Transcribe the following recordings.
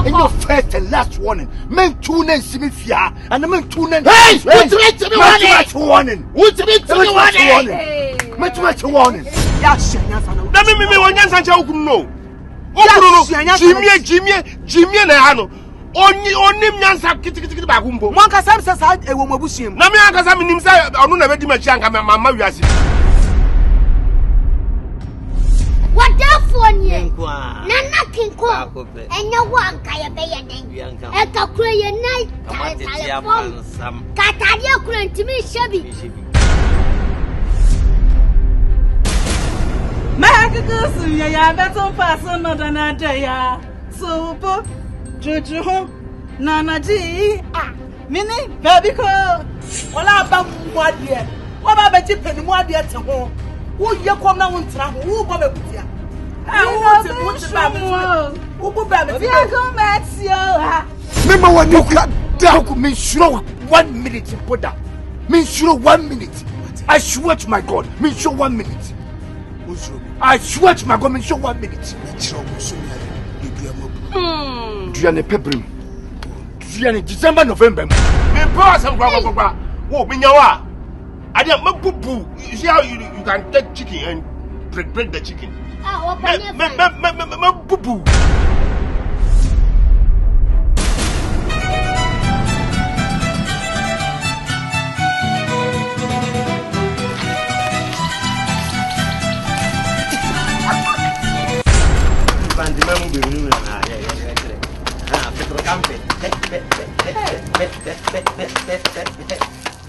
In your first and last warning, men tune in Simifia and the men tune in. Hey, what's the warning? What's the warning? Much warning. Yes, let me one answer. Jimmy, and Hano. Only Nansa Kitty Bagumbo. One Casam says I will Mabusium. Namia Casam himself, I don't have much young Mamma. What that for you? Nana Kinko, and no one can pay a name. Eka Korea night, Catadia couldn't to me, Shabby. AgyaKoo, ya better person not than day. So, Jojo, Nana G, Minnie, baby, well, about what year? What about you penny more dear to home? Who you come now and travel? Who go back with you? I want to put the baby. Who go back with you? Remember what you got down, mean sure 1 minute in put down. Mean sure 1 minute. I swear to my God, mean sure 1 minute. I swear to my God, mean sure 1 minute. Diane Pebrim. Diane December, November. Me pass and Baba. What me yawa? I don't boo. You see how you can take chicken and break the chicken. Boo boo.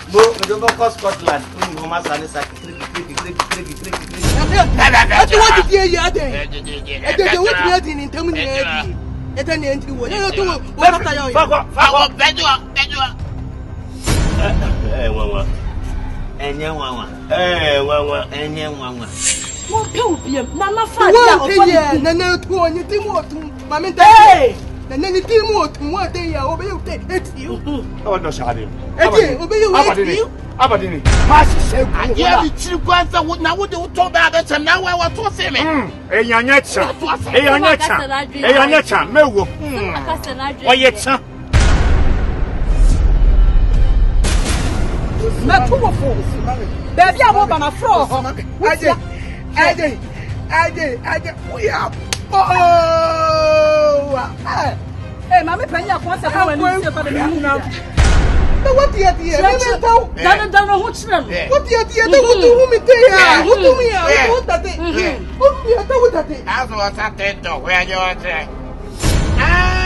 Go, we don't go Scotland. Mama Sani Saki. I don't want to hear you. I don't want to hear you in terms of it. And then what you do, what after you? Mama Fadi, Nana, two on your team, Mamma Day. And then the team what they are obey you. I want no shade. Obey you. Abadini. Master said, I hear the chief answer would now would you talk about it and now I was to say me. A yanetcha, Melwo. Why yet, sir? Not 2 or 4. Baby, I want a frog. We are. Oh, hey, Mamma Pena wants to have a new now. What the idea? What the idea? Who do me there? Who do me? Who that day? Who that day? That's what I said, where you are.